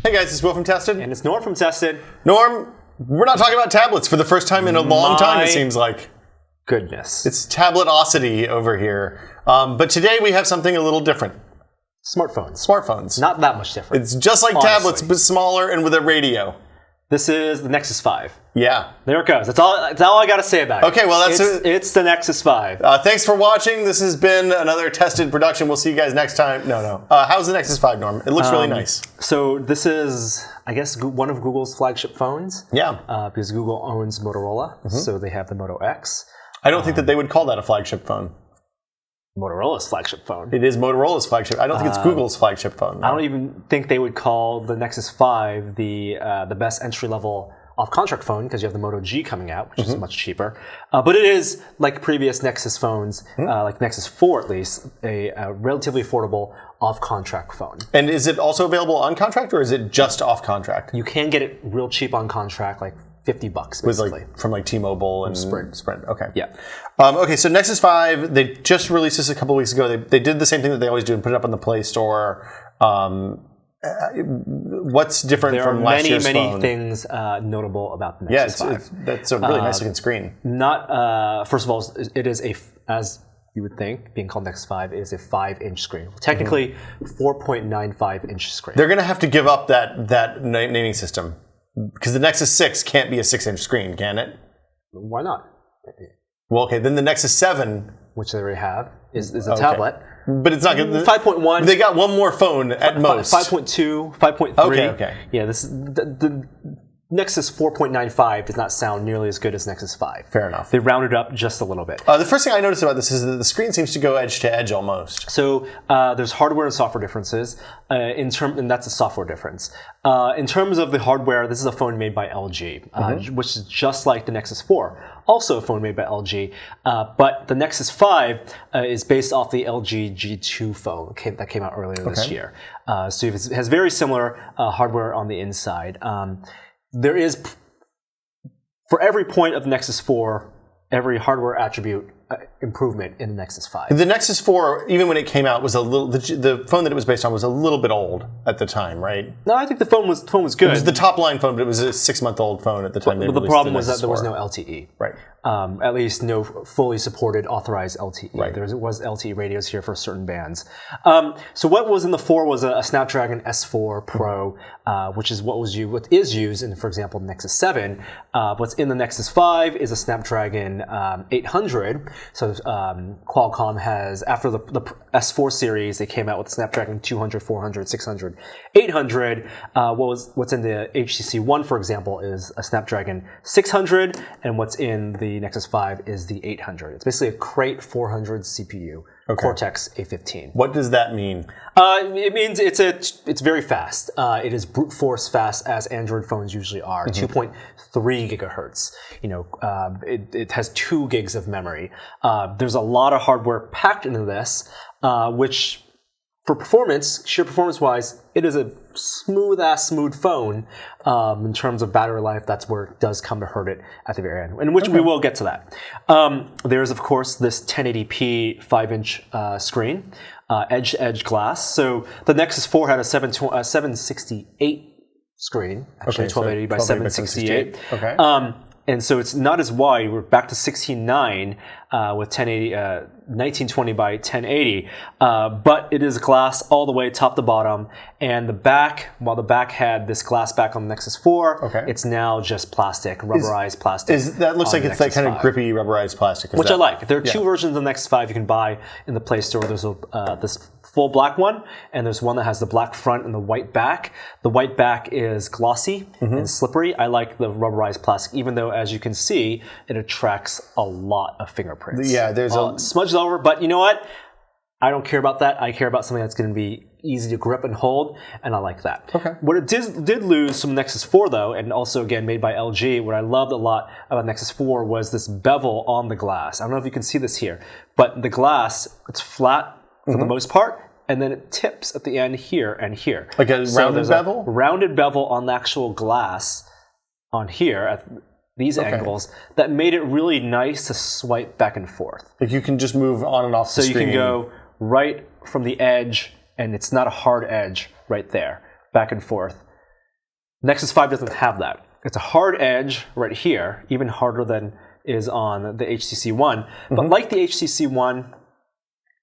Hey guys, it's Will from Tested. And it's Norm from Tested. Norm, we're not talking about tablets for the first time in a long time, it seems like. Goodness. It's tabletosity over here. But today we have something a little different. Smartphones. Not that much different. It's just like tablets, but smaller and with a radio. This is the Nexus 5. Yeah. There it goes. That's all I got to say about it. Okay, well, it's the Nexus 5. Thanks for watching. This has been another Tested production. We'll see you guys next time. No. How's the Nexus 5, Norm? It looks really nice. So this is, I guess, one of Google's flagship phones. Yeah. Because Google owns Motorola, so they have the Moto X. I don't think that they would call that a flagship phone. Motorola's flagship phone. It is Motorola's flagship. I don't think it's Google's flagship phone. No. I don't even think they would call the Nexus 5 the best entry-level off-contract phone, because you have the Moto G coming out, which is much cheaper. But it is, like previous Nexus phones, like Nexus 4 at least, a relatively affordable off-contract phone. And is it also available on contract, or is it just off-contract? You can get it real cheap on contract, like $50 basically. From T-Mobile and Sprint. Okay. Yeah. Okay, so Nexus 5, they just released this a couple weeks ago. They did the same thing that they always do and put it up on the Play Store. What's different from last year's phone? There are many things notable about the Nexus 5. That's a really nice looking screen. First of all, it is as you would think, being called Nexus 5, is a 5-inch screen. Technically, 4.95-inch screen. They're going to have to give up that naming system. Because the Nexus 6 can't be a 6-inch screen, can it? Why not? Well, okay, then the Nexus 7... Which they already have, is a tablet. But it's not good. 5.1. They got one more phone at most. 5.2, 5.3. Okay. Yeah, the Nexus 4.95 does not sound nearly as good as Nexus 5. Fair enough. They rounded up just a little bit. The first thing I noticed about this is that the screen seems to go edge to edge almost. So there's hardware and software differences, and that's a software difference. In terms of the hardware, this is a phone made by LG, which is just like the Nexus 4, also a phone made by LG. But the Nexus 5 is based off the LG G2 phone that came out earlier this year. So it has very similar hardware on the inside. There is, for every point of the Nexus 4, every hardware attribute improvement in the Nexus 5. The Nexus 4, even when it came out, was a little. The phone that it was based on was a little bit old at the time, right? No, I think the phone was good. It was the top line phone, but it was a 6-month-old phone at the time. But the problem was that there was no LTE. Right. At least no fully supported authorized LTE. Right. There was LTE radios here for certain bands. So what was in the 4 was a Snapdragon S4 Pro, which is what is used in, for example, the Nexus 7. What's in the Nexus 5 is a Snapdragon 800. So Qualcomm has, after the S4 series, they came out with Snapdragon 200, 400, 600, 800. What's in the HTC One, for example, is a Snapdragon 600, and what's in the Nexus 5 is the 800. It's basically a Crate 400 CPU, Cortex A15. What does that mean? It means it's very fast. It is brute force fast, as Android phones usually are. 2.3 gigahertz. It has 2 gigs of memory. There's a lot of hardware packed into this, which, for performance, sheer performance-wise, it is a smooth phone. In terms of battery life, that's where it does come to hurt it at the very end, in which we will get to that. There's, of course, this 1080p 5-inch screen, edge-to-edge glass. So the Nexus 4 had a 768 screen, actually 1280 by 768. Okay. And so it's not as wide. We're back to 16:9 with 1080, 1920 by 1080. But it is glass all the way top to bottom. And the back, while the back had this glass back on the Nexus 4, it's now just plastic, rubberized plastic. That looks like it's that kind of grippy rubberized plastic. Which I like. There are 2 versions of the Nexus 5 you can buy in the Play Store. There's this full black one, and there's one that has the black front and the white back. The white back is glossy and slippery. I like the rubberized plastic, even though, as you can see, it attracts a lot of fingerprints. Yeah, there's smudged over, but you know what? I don't care about that. I care about something that's going to be easy to grip and hold, and I like that. Okay. What it did lose from Nexus 4, though, and also, again, made by LG, what I loved a lot about Nexus 4 was this bevel on the glass. I don't know if you can see this here, but the glass, it's flat for the most part, and then it tips at the end here and here. Like a rounded bevel? A rounded bevel on the actual glass on here at these angles that made it really nice to swipe back and forth. Like you can just move on and off the screen. So you can go right from the edge, and it's not a hard edge right there, back and forth. Nexus 5 doesn't have that. It's a hard edge right here, even harder than is on the HTC One. But like the HTC One,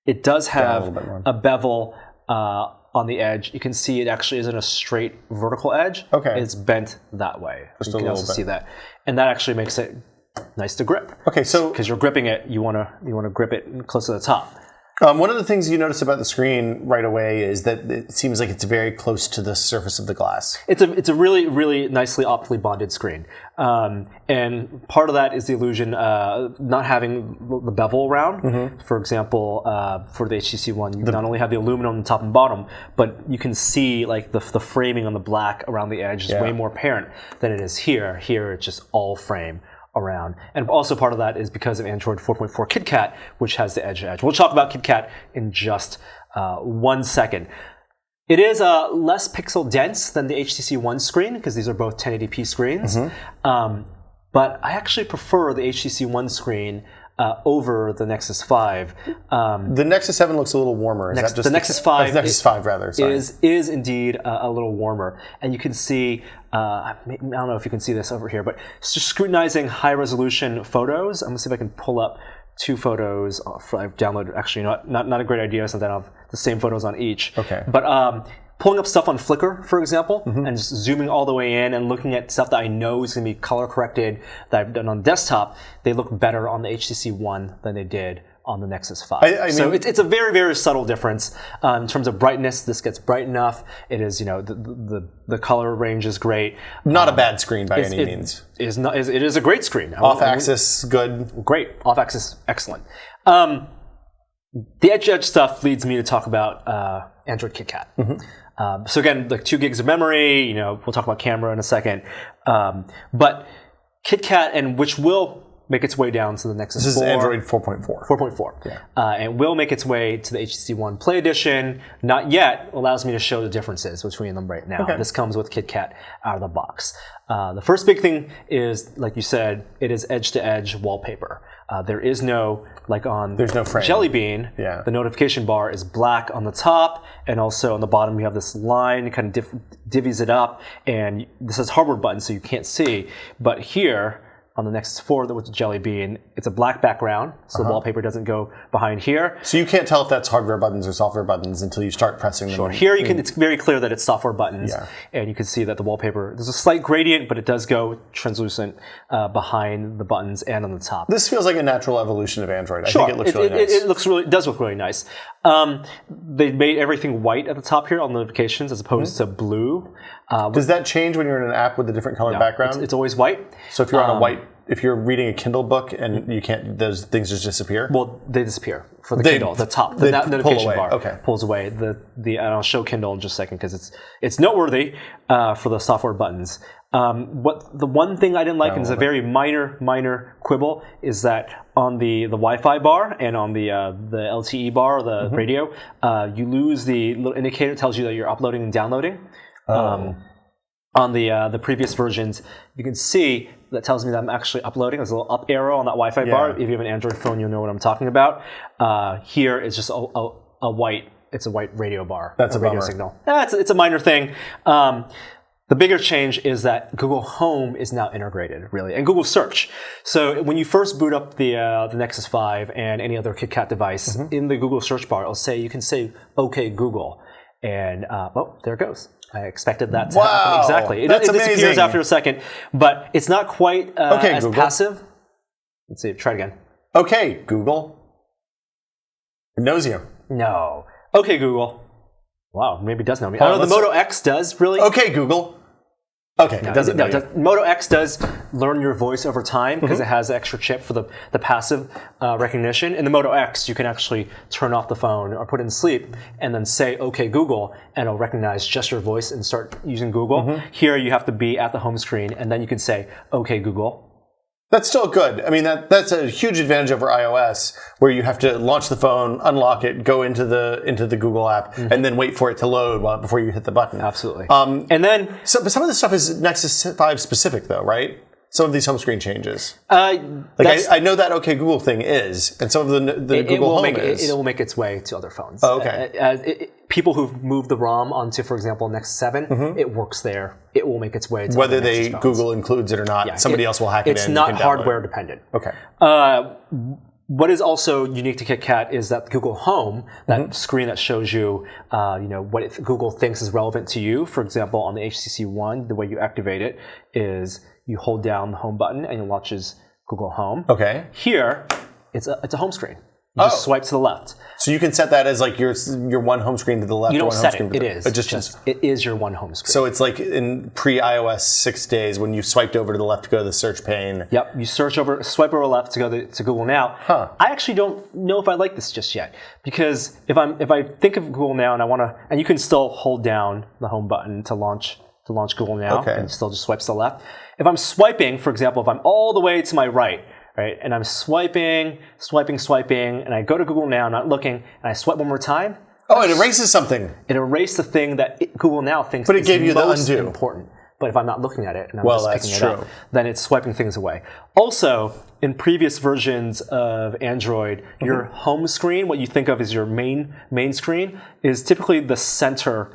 it does have a bevel on the edge. You can see it actually isn't a straight vertical edge. Okay. It's bent that way. Just you can also see that. And that actually makes it nice to grip. Okay, so because you're gripping it, you want to grip it close to the top. One of the things you notice about the screen right away is that it seems like it's very close to the surface of the glass. It's a really, really nicely optically bonded screen. And part of that is the illusion not having the bevel around. For example, for the HTC One, you not only have the aluminum on the top and bottom, but you can see like the framing on the black around the edge is way more apparent than it is here. Here, it's just all frame around. And also part of that is because of Android 4.4 KitKat, which has the edge-to-edge. We'll talk about KitKat in just 1 second. It is less pixel dense than the HTC One screen, because these are both 1080p screens. But I actually prefer the HTC One screen over the Nexus 5. The Nexus 7 looks a little warmer. Is that just the Nexus 5? Nexus 5 rather. Sorry. Is indeed a little warmer, and you can see. I don't know if you can see this over here, but just scrutinizing high resolution photos. I'm gonna see if I can pull up 2 photos I've downloaded. Actually, not a great idea, since I have the same photos on each. Okay. But pulling up stuff on Flickr, for example, and just zooming all the way in and looking at stuff that I know is going to be color corrected that I've done on desktop, they look better on the HTC One than they did on the Nexus 5. So it's a very, very subtle difference. In terms of brightness, this gets bright enough. It is, the color range is great. Not a bad screen by any means. It is a great screen. Off-axis, good. Great. Off-axis, excellent. The edge stuff leads me to talk about Android KitKat. So again, like 2 gigs of memory, we'll talk about camera in a second. But KitKat, and which will make its way down to the Nexus 4. This is Android 4.4. 4.4. Yeah. And will make its way to the HTC One Play Edition. Not yet. Allows me to show the differences between them right now. Okay. This comes with KitKat out of the box. The first big thing is, like you said, it is edge-to-edge wallpaper. There is no, there's no frame. Jelly Bean, the notification bar is black on the top, and also on the bottom we have this line, it kind of divvies it up, and this is hardware button, so you can't see. But here, on the Nexus 4 with the Jelly Bean, it's a black background, so the wallpaper doesn't go behind here. So you can't tell if that's hardware buttons or software buttons until you start pressing them. Sure. Here it's very clear that it's software buttons, and you can see that the wallpaper, there's a slight gradient, but it does go translucent behind the buttons and on the top. This feels like a natural evolution of Android. I think it looks really nice. It does look really nice. They made everything white at the top here on notifications as opposed to blue. Does that change when you're in an app with a different colored background? It's always white. So if you're on if you're reading a Kindle book and you can't, those things just disappear? Well, they disappear for the Kindle. The top, the notification bar pulls away. And I'll show Kindle in just a second because it's noteworthy for the software buttons. The one thing I didn't like, and it's a very minor quibble, is that on the Wi-Fi bar and on the LTE bar, the radio, you lose the little indicator that tells you that you're uploading and downloading. On the previous versions, you can see that tells me that I'm actually uploading. There's a little up arrow on that Wi-Fi bar. If you have an Android phone, you'll know what I'm talking about. Here it's just a white radio bar. That's a radio signal. It's a minor thing. The bigger change is that Google Home is now integrated, really, and Google Search. So when you first boot up the Nexus 5 and any other KitKat device, in the Google Search bar, you can say, "Okay, Google," and there it goes. I expected that to happen. Exactly. It disappears after a second, but it's not quite as Google. passive. Let's see. Try it again. Okay, Google. It knows you. No. Okay, Google. Wow, maybe it does know me. I know the Moto X does, really. Okay, Google. Okay, it doesn't know you. Moto X does learn your voice over time because it has the extra chip for the passive recognition. In the Moto X, you can actually turn off the phone or put it in sleep and then say, "Okay, Google," and it'll recognize just your voice and start using Google. Here, you have to be at the home screen, and then you can say, "Okay, Google." That's still good. I mean, that's a huge advantage over iOS, where you have to launch the phone, unlock it, go into the Google app, and then wait for it to load before you hit the button. Absolutely. But some of this stuff is Nexus 5 specific, though, right? some of these home screen changes? Like I know that OK Google thing is, and some of the Google Home is. It will make its way to other phones. Oh, okay. People who've moved the ROM onto, for example, Nexus 7, it works there. It will make its way to whether other Nexus phones. Google includes it or not. Somebody else will hack it in. It's not hardware dependent. Okay. What is also unique to KitKat is that Google Home, that screen that shows you, what Google thinks is relevant to you. For example, on the HTC One, the way you activate it is you hold down the home button and it launches Google Home. Okay. Here, it's a home screen. You just swipe to the left. So you can set that as like your one home screen to the left. You don't or one set home it. screen It is. It is your one home screen. So it's like in pre-iOS 6 days when you swiped over to the left to go to the search pane. Yep. You swipe over left to go to Google Now. I actually don't know if I like this just yet, because if I think of Google Now and I want to, and you can still hold down the home button to launch Google Now, and still just swipes to the left. If I'm swiping, for example, if I'm all the way to my right, and I'm swiping, and I go to Google Now, not looking, and I swipe one more time. Oh, it erases something. It erased the thing that Google Now thinks but it is gave you most the undo. important. But if I'm not looking at it and I'm just picking it up, then it's swiping things away. Also, in previous versions of Android, your home screen, what you think of as your main screen, is typically the center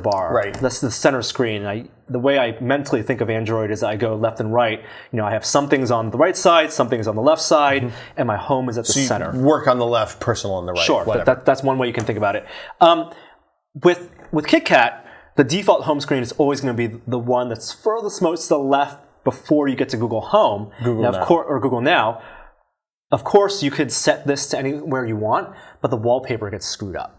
bar. Right. That's the center screen. The way I mentally think of Android is I go left and right. I have some things on the right side, some things on the left side, and my home is at the center. Work on the left, personal on the right. Sure, that's one way you can think about it. With KitKat, the default home screen is always going to be the one that's furthest most to the left before you get to Google Home. Or Google Now. Of course, you could set this to anywhere you want, but the wallpaper gets screwed up.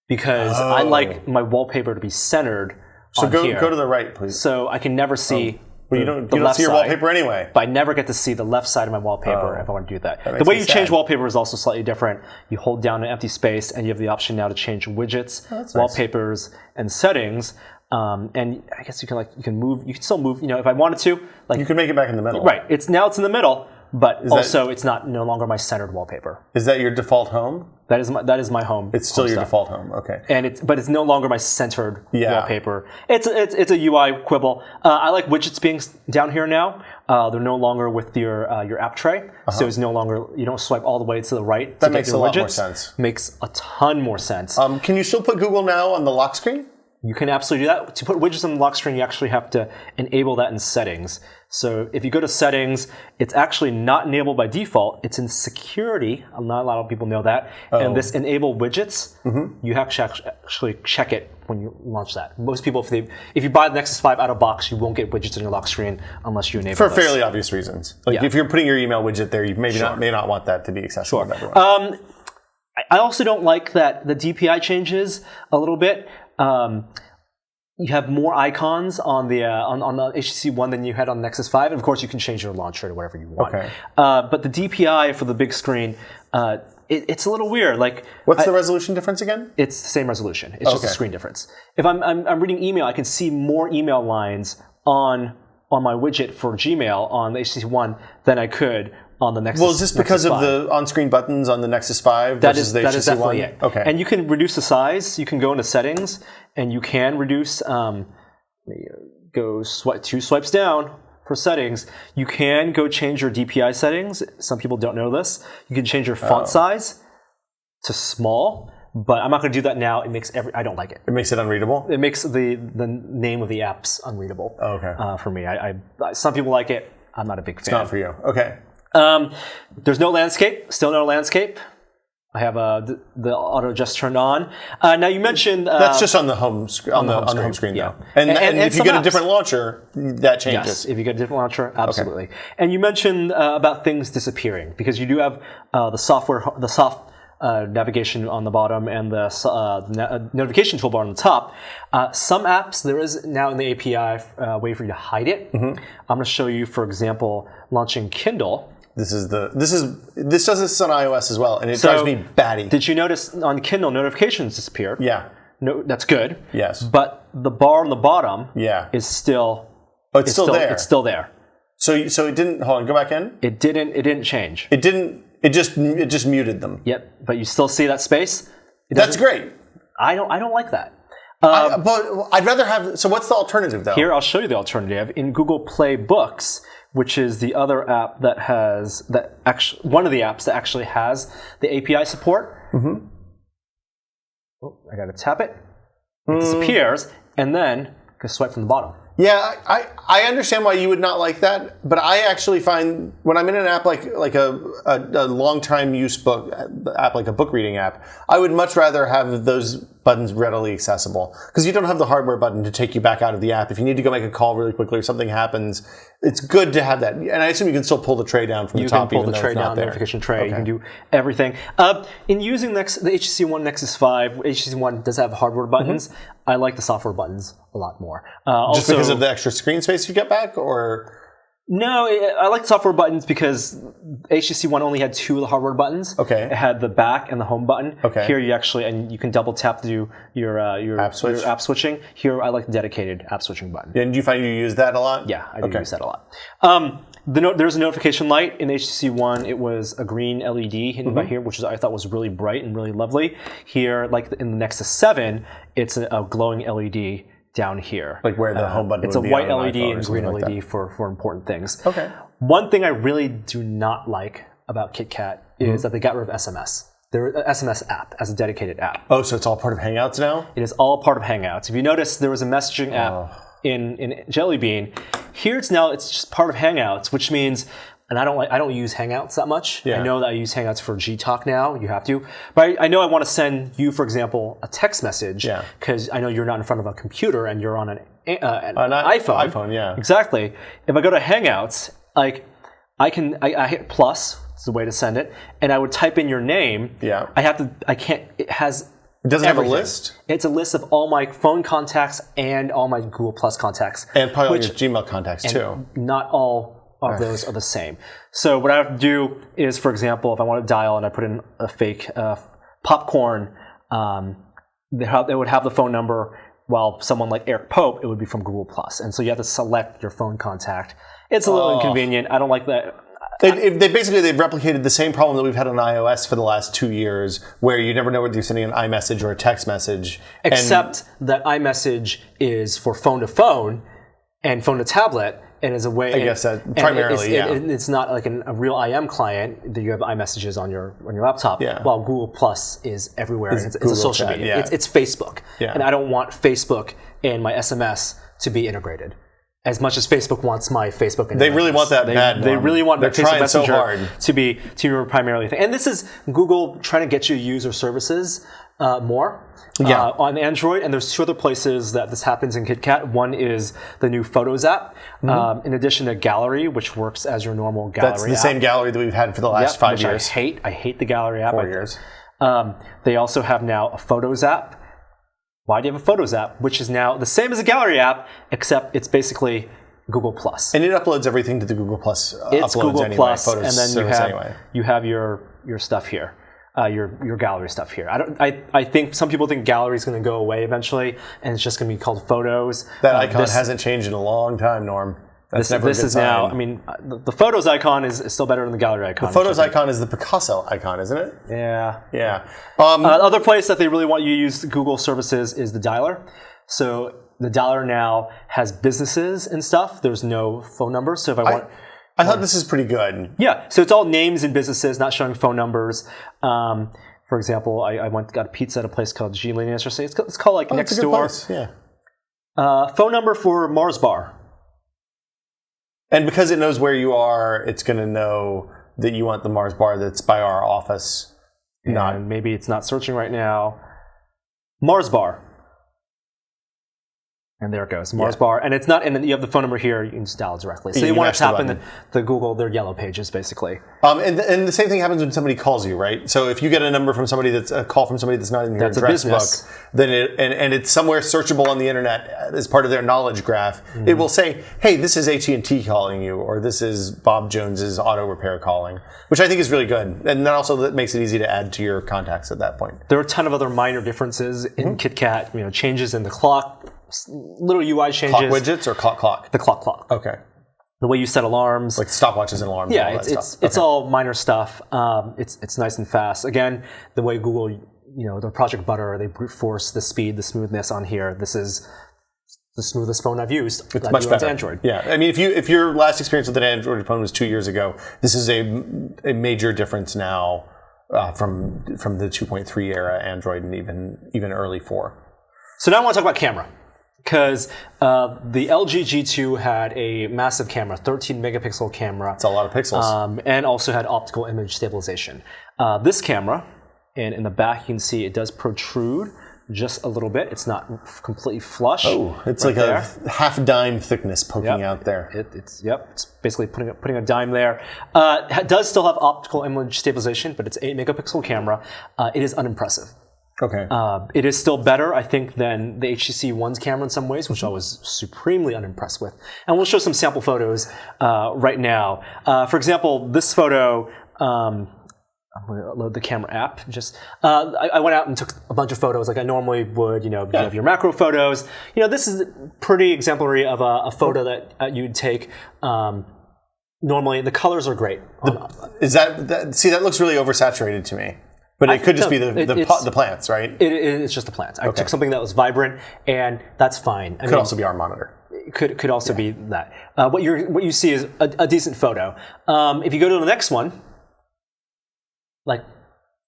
Because I like my wallpaper to be centered on here. So go to the right, please. So I can never see you don't see your wallpaper anyway. But I never get to see the left side of my wallpaper if I want to do that. The way you change wallpaper is also slightly different. You hold down an empty space and you have the option now to change widgets, wallpapers, and settings. And I guess you can still move, if I wanted to. You can make it back in the middle. Right. It's in the middle. But it's no longer my centered wallpaper. Is that your default home? That is my home. It's still your default home, okay. But it's no longer my centered wallpaper. It's a UI quibble. I like widgets being down here now. They're no longer with your app tray, so it's no longer, you don't swipe all the way to the right. That makes a lot more sense. Makes a ton more sense. Can you still put Google Now on the lock screen? You can absolutely do that. To put widgets on the lock screen, you actually have to enable that in settings. So if you go to settings, it's actually not enabled by default. It's in security. Not a lot of people know that. And this enable widgets, you have to actually check it when you launch that. Most people, if you buy the Nexus 5 out of box, you won't get widgets on your lock screen unless you enable For fairly obvious reasons. If you're putting your email widget there, you may not want that to be accessible to everyone. I also don't like that the DPI changes a little bit. You have more icons on the HTC One than you had on the Nexus 5. And of course, you can change your launcher to whatever you want. Okay. But the DPI for the big screen, it's a little weird. What's the resolution difference again? It's the same resolution. It's just a screen difference. If I'm reading email, I can see more email lines on my widget for Gmail on the HTC One than I could on the Nexus. Well, is this because of the on-screen buttons on the Nexus 5 versus the HTC One? That is definitely it. Okay. And you can reduce the size. You can go into settings, and you can reduce. Go two swipes down for settings. You can go change your DPI settings. Some people don't know this. You can change your font size to small, but I'm not going to do that now. It makes I don't like it. It makes it unreadable? It makes the name of the apps unreadable. For me. Some people like it. I'm not a big fan. It's not for you. Okay. There's no landscape. Still no landscape. I have the auto adjust turned on. Now you mentioned that's just on the home on the home screen, though. And if you get a different launcher, that changes. Yes, if you get a different launcher, absolutely. Okay. And you mentioned about things disappearing because you do have the soft navigation on the bottom and the notification toolbar on the top. Some apps there is now in the API a way for you to hide it. I'm going to show you, for example, launching Kindle. This does this on iOS as well, and it drives me batty. Did you notice on Kindle notifications disappear? Yeah. No, that's good. Yes. But the bar on the bottom is still. Oh, it's still there. It's still there. So it didn't. Hold on. Go back in. It didn't change. It didn't. It just muted them. Yep. But you still see that space. That's great. I don't like that. But I'd rather have. So what's the alternative though? Here, I'll show you the alternative. In Google Play Books, which is the other app that has one of the apps that actually has the API support. Mm-hmm. Oh, I gotta tap it. It disappears, and then go swipe from the bottom. Yeah, I understand why you would not like that, but I actually find when I'm in an app like a long time use book app, like a book reading app, I would much rather have those buttons readily accessible because you don't have the hardware button to take you back out of the app. If you need to go make a call really quickly or something happens, it's good to have that. And I assume you can still pull the tray down from the top. You can pull the tray down, notification tray. Okay. You can do everything. In using the HTC One Nexus 5, HTC One does have hardware buttons. Mm-hmm. I like the software buttons a lot more. Just because of the extra screen space you get back, or? No, I like the software buttons because HTC One only had 2 of the hardware buttons. Okay. It had the back and the home button. Okay. Here you can double tap to do your app switching. Here I like the dedicated app switching button. And do you find you use that a lot? Yeah, I do use that a lot. There's a notification light in HTC One. It was a green LED hidden by here, which I thought was really bright and really lovely. Here, like in the Nexus 7, it's a glowing LED down here. Like where the home button would be. It's a white LED and green like LED for important things. Okay. One thing I really do not like about KitKat is that they got rid of SMS. Their SMS app as a dedicated app. Oh, so it's all part of Hangouts now? It is all part of Hangouts. If you notice, there was a messaging app in Jelly Bean. Here it's just part of Hangouts, which means, and I don't use Hangouts that much. Yeah. I know that I use Hangouts for Gtalk now. You have to, but I know I want to send you, for example, a text message because I know you're not in front of a computer and you're on an iPhone. iPhone, yeah. Exactly. If I go to Hangouts, like I hit plus. It's the way to send it, and I would type in your name. Yeah. It has. It doesn't everything. have a list? It's a list of all my phone contacts and all my Google Plus contacts. And probably all your Gmail contacts too. Not all of those are the same. So what I have to do is, for example, if I want to dial and I put in a fake popcorn, they would have the phone number, while someone like Eric Pope, it would be from Google Plus. And so you have to select your phone contact. It's a little inconvenient. I don't like that. They've replicated the same problem that we've had on iOS for the last 2 years, where you never know whether you're sending an iMessage or a text message. Except that iMessage is for phone to phone and phone to tablet, and is a way. I guess that primarily, it's not like a real IM client that you have iMessages on your laptop. Yeah. While Google Plus is everywhere. It's a social chat, media. It's Facebook, and I don't want Facebook and my SMS to be integrated. As much as Facebook wants my Facebook, and they really want that bad. They really want their Facebook Messenger so hard to be your primarily thing. And this is Google trying to get you to use their services more on Android. And there's 2 other places that this happens in KitKat. One is the new Photos app, in addition to Gallery, which works as your normal gallery. That's the same gallery that we've had for the last 5 years. I hate the Gallery app. 4 years. They also have now a Photos app. Why do you have a Photos app, which is now the same as a Gallery app, except it's basically Google Plus. And it uploads everything to the Google Plus. It's Google anyway, Plus, and then you have your stuff here, your Gallery stuff here. I think some people think Gallery is going to go away eventually, and it's just going to be called Photos. That icon hasn't changed in a long time, Norm. That's never a good sign. Now. I mean, the Photos icon is still better than the Gallery icon. The Photos icon is the Picasso icon, isn't it? Yeah. Yeah. Other place that they really want you to use Google services is the dialer. So the dialer now has businesses and stuff. There's no phone numbers. So if I thought this is pretty good. Yeah. So it's all names and businesses, not showing phone numbers. For example, I got a pizza at a place called Gilinius or something. It's called like Next Door. Yeah. Phone number for Mars Bar. And because it knows where you are, it's going to know that you want the Mars Bar that's by our office. And maybe it's not searching right now. Mars Bar. And there it goes, Mars Bar. And it's not, and then you have the phone number here, you can just dial it directly. So you want to tap in the Google, their yellow pages, basically. And the same thing happens when somebody calls you, right? So if you get a number from somebody that's a call from somebody that's not in your address book, then it's somewhere searchable on the internet as part of their knowledge graph, it will say, hey, this is AT&T calling you, or this is Bob Jones's auto repair calling, which I think is really good. And then also that makes it easy to add to your contacts at that point. There are a ton of other minor differences in KitKat, changes in the clock, little UI changes. Clock widgets or clock? The clock. Okay. The way you set alarms. Like stopwatches and alarms. Yeah, and all that stuff. It's all minor stuff. It's nice and fast. Again, the way Google the Project Butter, they brute force the speed, the smoothness on here. This is the smoothest phone I've used. It's much better. Android. Yeah, I mean, if your last experience with an Android phone was 2 years ago, this is a major difference now from the 2.3 era Android and even early 4. So now I want to talk about camera, because the LG G2 had a massive camera, 13 megapixel camera. It's a lot of pixels. And also had optical image stabilization. This camera, and in the back you can see it does protrude just a little bit. It's not completely flush. Oh, it's right like there. A half dime thickness poking out there. It's basically putting a dime there. It does still have optical image stabilization, but it's 8 megapixel camera. It is unimpressive. Okay. It is still better, I think, than the HTC One's camera in some ways, which I was supremely unimpressed with. And we'll show some sample photos right now. For example, this photo, I'm going to load the camera app. I went out and took a bunch of photos like I normally would. You have your macro photos. This is pretty exemplary of a photo that you'd take. Normally, the colors are great. That looks really oversaturated to me. But it could just be the plants, right? It's just the plants. I took something that was vibrant, and that's fine. Could also be our monitor. Could also be that. What you see is a decent photo. If you go to the next one,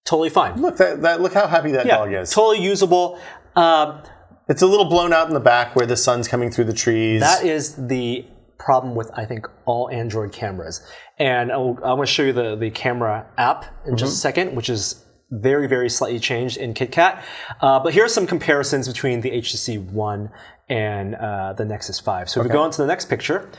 totally fine. Look look how happy that dog is. Totally usable. It's a little blown out in the back where the sun's coming through the trees. That is the problem with, I think, all Android cameras. And I want to show you the camera app in just a second, which is very, very slightly changed in KitKat. But here are some comparisons between the HTC One and the Nexus 5. So if we go on to the next picture,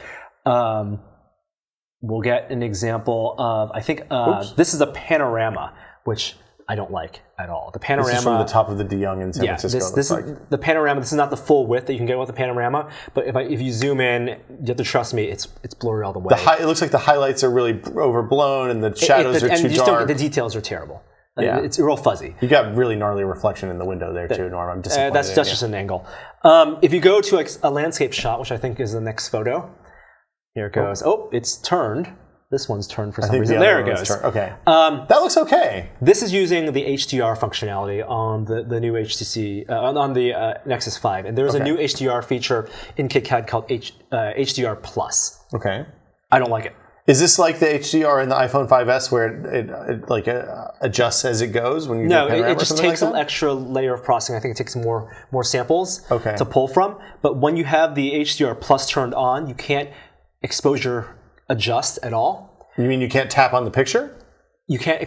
we'll get an example of, I think, this is a panorama, which I don't like at all. The panorama. This is from the top of the De Young in San Francisco. This is the panorama. This is not the full width that you can get with the panorama, but if you zoom in, you have to trust me. It's blurry all the way. It looks like the highlights are really overblown and the shadows are too dark. The details are terrible. It's real fuzzy. You got really gnarly reflection in the window there too, Norm. I'm disappointed. That's just an angle. If you go to a landscape shot, which I think is the next photo, here it goes. Oh, it's turned. This one's turned for some reason. There it goes. Okay. That looks okay. This is using the HDR functionality on the new HTC, on the Nexus 5. And there's a new HDR feature in KitKat called HDR Plus. Okay. I don't like it. Is this like the HDR in the iPhone 5S where it adjusts as it goes when you No, it just takes an extra layer of processing. I think it takes more samples to pull from. But when you have the HDR Plus turned on, you can't exposure adjust at all. You mean you can't tap on the picture? You can't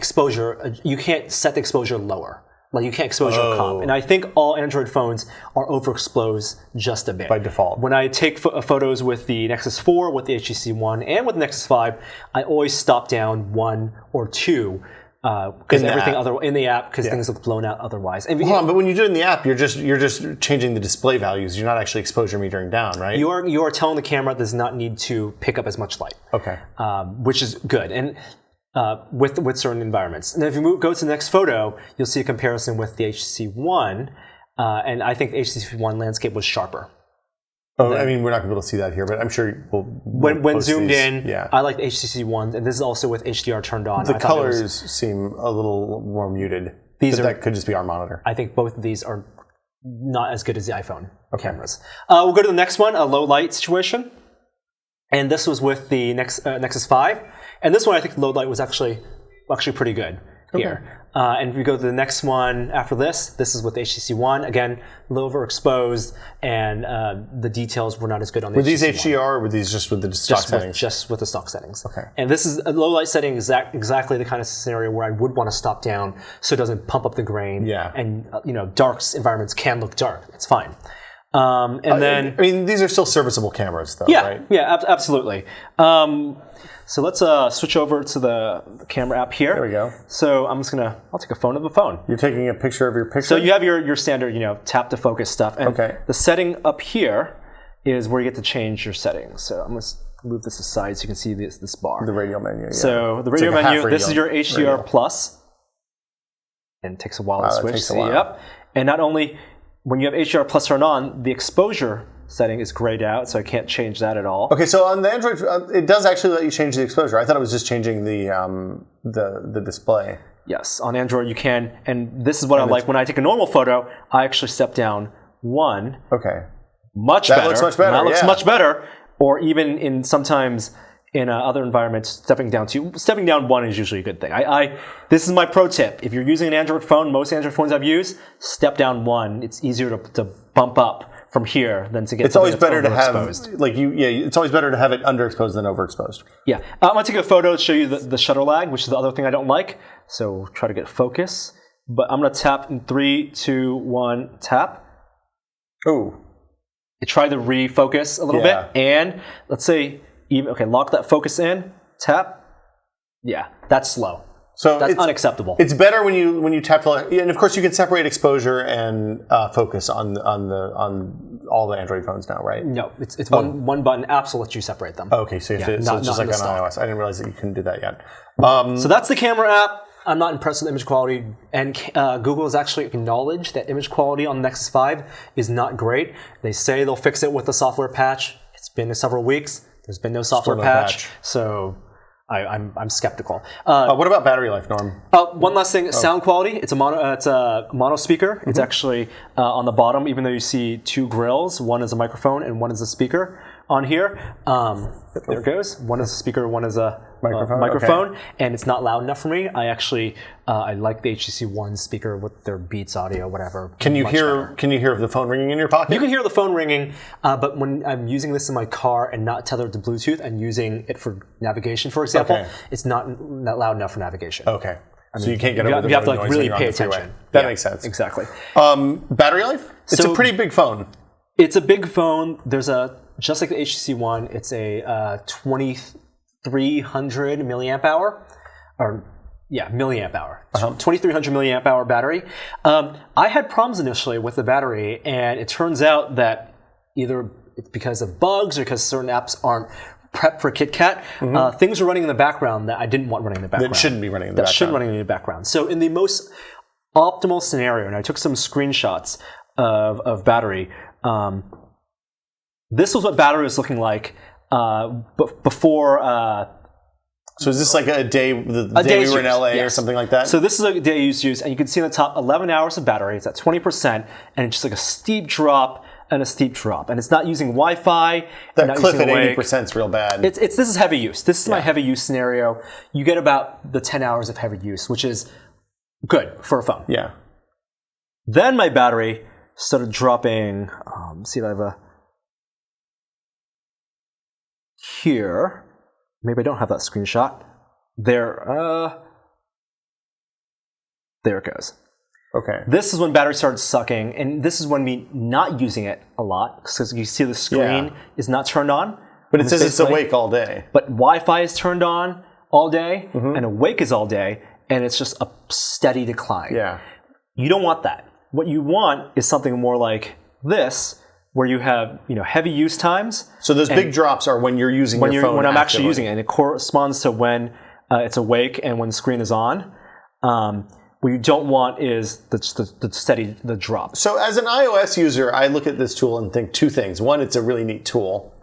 you can't set the exposure lower. Like you can't exposure comp. And I think all Android phones are overexposed just a bit. By default. When I take photos with the Nexus 4, with the HTC One, and with the Nexus 5, I always stop down 1 or 2 because everything in the app because things look blown out otherwise. And hold on, but when you do it in the app, you're just changing the display values. You're not actually exposure metering down, right? You are telling the camera it does not need to pick up as much light. Okay. Which is good. And with certain environments. And if you go to the next photo, you'll see a comparison with the HTC One, and I think the HTC One landscape was sharper. I mean, we're not going to be able to see that here, but I'm sure when zoomed in, I like the HTC One, and this is also with HDR turned on. The colors seem a little more muted. That could just be our monitor. I think both of these are not as good as the iPhone cameras. We'll go to the next one, a low light situation. And this was with the Nexus 5. And this one, I think low light was actually pretty good here. And if we go to the next one after this is with the HTC One. Again, a little overexposed, and the details were not as good on the HTC One. Were these HDR or were these just with the stock settings? Just with the stock settings. Okay. And this is a low light setting, exactly the kind of scenario where I would want to stop down so it doesn't pump up the grain. Yeah. And dark environments can look dark. It's fine. I mean, these are still serviceable cameras, though, right? Yeah, absolutely. So let's switch over to the camera app here. There we go. So I'll take a phone of the phone. You're taking a picture of your picture? So you have your standard, tap to focus stuff. And the setting up here is where you get to change your settings. So I'm going to move this aside so you can see this bar. The radio menu, yeah. So the radio menu, this is your HDR Plus. And it takes a while to switch. Takes a while. Yep. And not only when you have HDR Plus turned on, the exposure setting is grayed out, so I can't change that at all. Okay, so on the Android, it does actually let you change the exposure. I thought it was just changing the display. Yes, on Android you can, and this is what I like. When I take a normal photo, I actually step down 1. Okay. Much better. That looks much better. That looks much better. Or even in sometimes in other environments, stepping down 1 is usually a good thing. This is my pro tip. If you're using an Android phone, most Android phones I've used, step down 1. It's easier to bump up from here than to get. It's always better to have it's always better to have it underexposed than overexposed. Yeah, I'm gonna take a photo to show you the shutter lag, which is the other thing I don't like. So try to get focus. But I'm gonna tap in 3, 2, 1, tap. Oh. Try to refocus a little bit, and let's say lock that focus in. Tap. Yeah, that's slow. So that's unacceptable. It's better when you tap, and of course you can separate exposure and focus on all the Android phones now, right? No, it's one button. Apps will let you separate them. Okay, so it's just like on iOS. I didn't realize that you couldn't do that yet. So that's the camera app. I'm not impressed with image quality, and Google has actually acknowledged that image quality on Nexus 5 is not great. They say they'll fix it with a software patch. It's been several weeks. There's been no software patch, so I'm skeptical. What about battery life, Norm? One last thing, sound quality. It's a mono speaker. Mm-hmm. It's actually on the bottom, even though you see 2 grills. One is a microphone and one is a speaker on here. There it goes. One is a speaker, one is a microphone, and it's not loud enough for me. I actually I like the HTC One speaker with their Beats audio, whatever. Can you hear the phone ringing in your pocket? You can hear the phone ringing, but when I'm using this in my car and not tethered to Bluetooth and using it for navigation, for example, it's not loud enough for navigation. Okay. So you can't get over the you have to noise really when pay you're on the freeway. attention. That makes sense. Exactly. Battery life? It's a pretty big phone. It's a big phone. There's just like the HTC One, it's a 2300 milliamp hour, milliamp hour. 2300 milliamp hour battery. I had problems initially with the battery, and it turns out that either it's because of bugs or because certain apps aren't prepped for KitKat. Things are running in the background that I didn't want running in the background. That shouldn't be running in the background. That shouldn't running in the background. So in the most optimal scenario, and I took some screenshots of battery. This was what battery was looking like before. So is this like a day we were in LA or something like that? So this is a day use, and you can see in the top 11 hours of battery. It's at 20%, and it's just like a steep drop and a steep drop, and it's not using Wi-Fi. That cliff at 80% is real bad. This is heavy use. This is my heavy use scenario. You get about the 10 hours of heavy use, which is good for a phone. Yeah. Then my battery started dropping. Let's see if I have a. Here, maybe I don't have that screenshot. There it goes. Okay. This is when battery started sucking, and this is when me not using it a lot, because you see the screen is not turned on. But it says it's awake all day. But Wi-Fi is turned on all day, and awake is all day, and it's just a steady decline. Yeah. You don't want that. What you want is something more like this, where you have heavy use times. So those big drops are when you're using your phone. When I'm actually using it, and it corresponds to when it's awake and when the screen is on. What you don't want is the drop. So as an iOS user, I look at this tool and think 2 things. One, it's a really neat tool.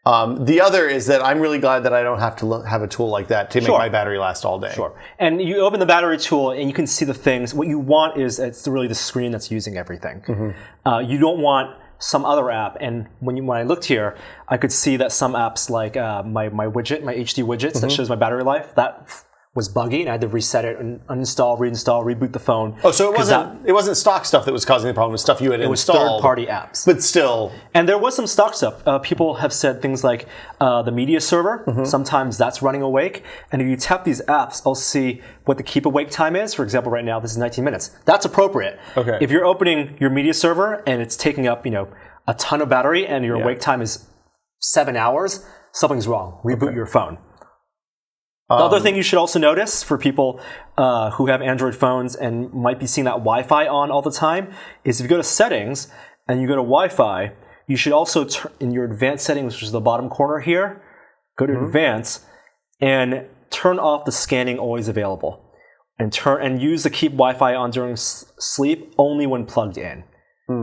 The other is that I'm really glad that I don't have to have a tool like that to make my battery last all day. Sure. And you open the battery tool and you can see the things. What you want is it's really the screen that's using everything. You don't want some other app, and when I looked here, I could see that some apps like my widget, my HD widgets that shows my battery life, that was buggy, and I had to reset it and uninstall, reinstall, reboot the phone. Oh, so it wasn't stock stuff that was causing the problem. It was stuff you had installed. It was third-party apps. But still. And there was some stock stuff. People have said things like the media server, sometimes that's running awake. And if you tap these apps, I'll see what the keep awake time is. For example, right now, this is 19 minutes. That's appropriate. Okay. If you're opening your media server and it's taking up, a ton of battery and your awake time is 7 hours, something's wrong. Reboot your phone. The other thing you should also notice for people who have Android phones and might be seeing that Wi-Fi on all the time is if you go to settings and you go to Wi-Fi, you should also in your advanced settings, which is the bottom corner here, go to advanced and turn off the scanning always available and use the keep Wi-Fi on during sleep only when plugged in.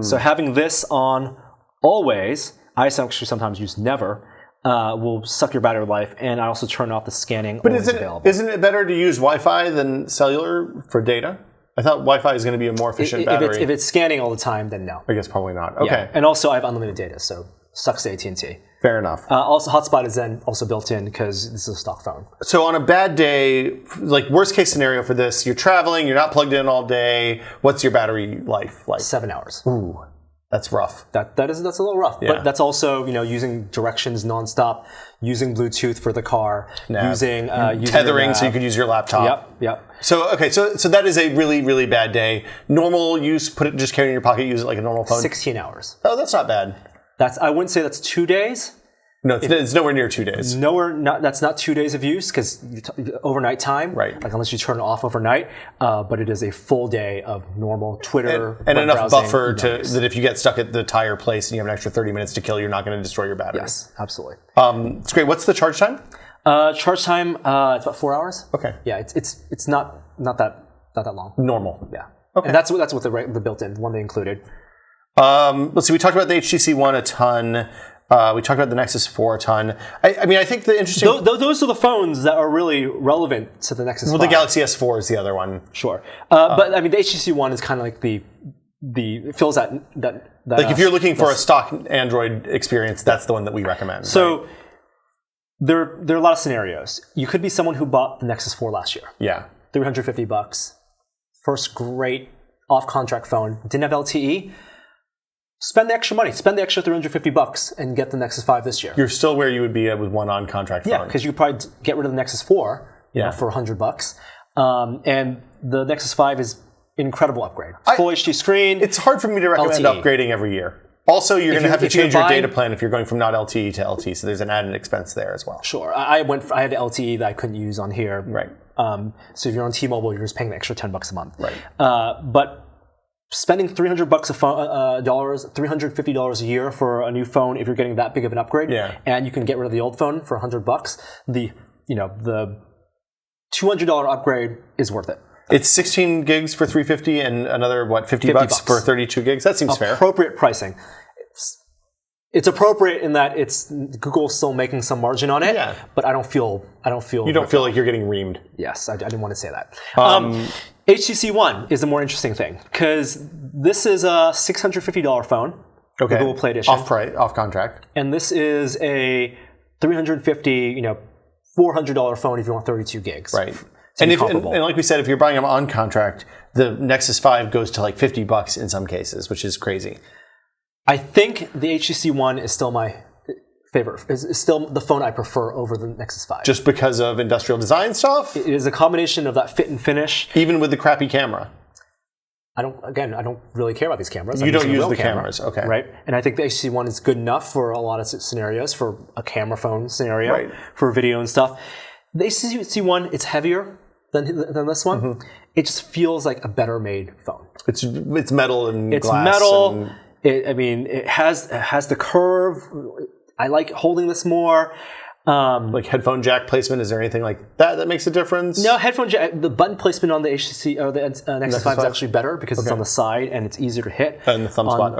So having this on always, I actually sometimes use never, will suck your battery life, and I also turn off the scanning. But isn't it better to use Wi-Fi than cellular for data? I thought Wi-Fi is going to be a more efficient battery. If it's scanning all the time, then no. I guess probably not. Okay. Yeah. And also, I have unlimited data, so sucks to AT&T. Fair enough. Also, hotspot is then also built in because this is a stock phone. So on a bad day, like worst case scenario for this, you're traveling, you're not plugged in all day. What's your battery life like? 7 hours. Ooh, that's rough. That's a little rough. Yeah. But that's also using directions nonstop, using Bluetooth for the car, using tethering so you could use your laptop. Yep. So okay, so that is a really, really bad day. Normal use, just carry it in your pocket, use it like a normal phone. 16 hours. Oh, that's not bad. I wouldn't say that's 2 days. No, it's nowhere near 2 days. That's not 2 days of use because overnight time, right? Like unless you turn it off overnight, but it is a full day of normal Twitter and enough browsing, buffer that if you get stuck at the tire place and you have an extra 30 minutes to kill, you're not going to destroy your battery. Yes, absolutely. It's great. What's the charge time? Charge time, it's about 4 hours. Okay. Yeah, it's not that long. Normal. Yeah. Okay. And that's what the built-in one they included. Let's see. We talked about the HTC One a ton. We talked about the Nexus 4 a ton. I mean, I think the interesting... Those are the phones that are really relevant to the Nexus 5. Well, the Galaxy S4 is the other one. Sure. But, I mean, the HTC One is kind of like the fills that like, if you're looking for a stock Android experience, that's the one that we recommend. So, right? there are a lot of scenarios. You could be someone who bought the Nexus 4 last year. Yeah. $350. First great off-contract phone. Didn't have LTE. Spend the extra money. Spend the extra $350 and get the Nexus 5 this year. You're still where you would be with one on-contract phone. Yeah, because you probably get rid of the Nexus 4 for $100. And the Nexus 5 is an incredible upgrade. Full HD screen. It's hard for me to recommend upgrading every year. Also, you're going to have to change your data plan if you're going from not LTE to LTE, so there's an added expense there as well. Sure. I had LTE that I couldn't use on here. Right. So if you're on T-Mobile, you're just paying the extra $10 a month. Right. But spending $350 a year for a new phone, if you're getting that big of an upgrade, and you can get rid of the old phone for $100, the $200 upgrade is worth it. It's 16 gigs for $350 and another $50 for 32 gigs. That seems fair. Appropriate pricing. It's appropriate in that Google's still making some margin on it, but I don't feel. You don't feel like you're getting reamed. Yes, I didn't want to say that. HTC One is a more interesting thing because this is a $650 phone, the Google Play Edition, off contract, and this is a $350, $400 phone if you want 32 gigs. Right. And like we said, if you're buying them on contract, the Nexus 5 goes to like $50 in some cases, which is crazy. I think the HTC One is still my favorite. Is still the phone I prefer over the Nexus 5. Just because of industrial design stuff? It is a combination of that fit and finish. Even with the crappy camera? I don't really care about these cameras. You don't use the cameras, okay. Right? And I think the HTC One is good enough for a lot of scenarios, for a camera phone scenario, for video and stuff. The HTC One, it's heavier than this one. Mm-hmm. It just feels like a better made phone. It's metal and glass. It's metal. It has the curve. I like holding this more. Like headphone jack placement, is there anything like that makes a difference? No, headphone jack. The button placement on the HTC or the Nexus 5 is actually better because it's on the side and it's easier to hit. And the thumb spot,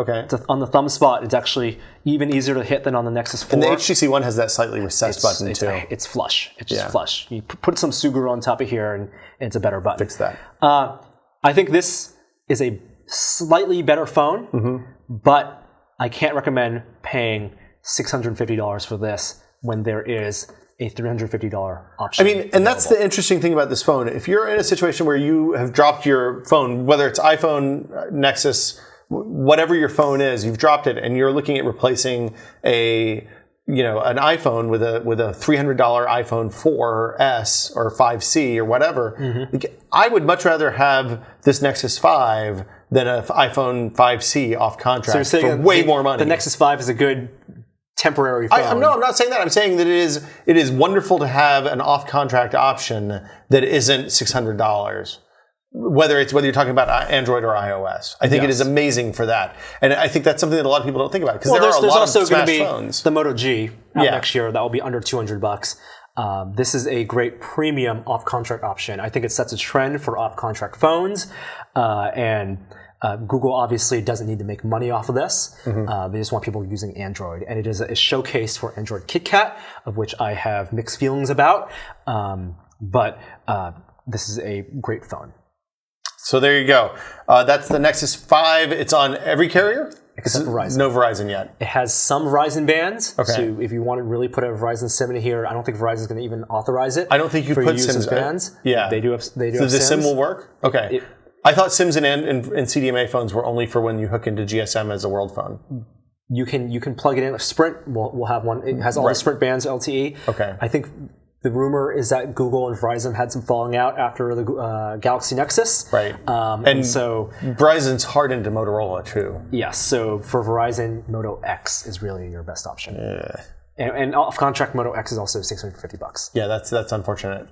on the thumb spot, it's actually even easier to hit than on the Nexus 4. And the HTC One has that slightly recessed button too. It's flush. It's just flush. You put some Suguru on top of here and it's a better button. Fix that. I think this is a slightly better phone, but I can't recommend paying $650 for this when there is a $350 option. I mean, and that's the interesting thing about this phone. If you're in a situation where you have dropped your phone, whether it's iPhone, Nexus, whatever your phone is, you've dropped it and you're looking at replacing an iPhone with a $300 iPhone 4S or 5C or whatever, I would much rather have this Nexus 5 than an iPhone 5C off contract for way more money. The Nexus 5 is a good temporary phone. No, I'm not saying that. I'm saying that it is wonderful to have an off-contract option that isn't $600. Whether you're talking about Android or iOS, I think it is amazing for that, and I think that's something that a lot of people don't think about because there are a lot of smash phones. The Moto G next year that will be under $200. This is a great premium off-contract option. I think it sets a trend for off-contract phones, and Google obviously doesn't need to make money off of this. They just want people using Android. And it is a showcase for Android KitKat, of which I have mixed feelings about. But this is a great phone. So there you go. That's the Nexus 5. It's on every carrier? Except Verizon. No Verizon yet. It has some Verizon bands. Okay. So if you want to really put a Verizon SIM in here, I don't think Verizon's going to even authorize it. I don't think you for put use SIMs. as bands. Yeah. They do have So the the SIMs. SIM will work? Okay. I thought SIMs and CDMA phones were only for when you hook into GSM as a world phone. You can plug it in. Sprint will have one. It has all the Sprint bands LTE. Okay. I think the rumor is that Google and Verizon had some falling out after the Galaxy Nexus. Right. And so Verizon's hard into Motorola too. yes. So for Verizon, Moto X is really your best option. And off contract Moto X is also $650. Yeah, that's unfortunate.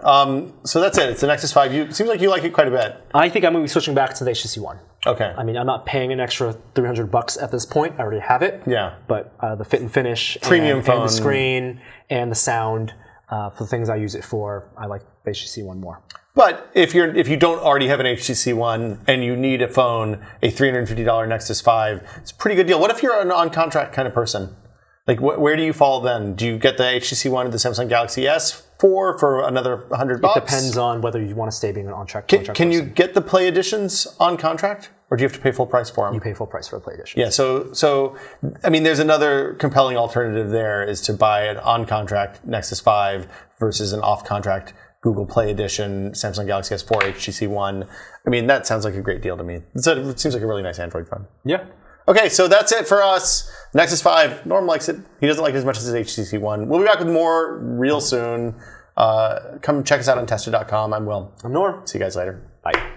So that's it. It's the Nexus 5. It seems like you like it quite a bit. I think I'm going to be switching back to the HTC One. Okay. I mean, I'm not paying an extra $300 at this point. I already have it. Yeah. But the fit and finish, Premium phone, and the screen, and the sound, for the things I use it for, I like the HTC One more. But if you don't already have an HTC One and you need a phone, a $350 Nexus 5, it's a pretty good deal. What if you're an on-contract kind of person? Like, where do you fall then? Do you get the HTC One or the Samsung Galaxy S4 for another $100? It depends on whether you want to stay being an on-contract Can you get the Play editions on contract? Or do you have to pay full price for them? You pay full price for a Play edition. Yeah, so I mean, there's another compelling alternative there is to buy an on-contract Nexus 5 versus an off-contract Google Play edition, Samsung Galaxy S4, HTC One. I mean, that sounds like a great deal to me. It seems like a really nice Android phone. Yeah. Okay, so that's it for us. Nexus 5, Norm likes it. He doesn't like it as much as his HTC One. We'll be back with more real soon. Come check us out on tester.com. I'm Will. I'm Norm. See you guys later. Bye.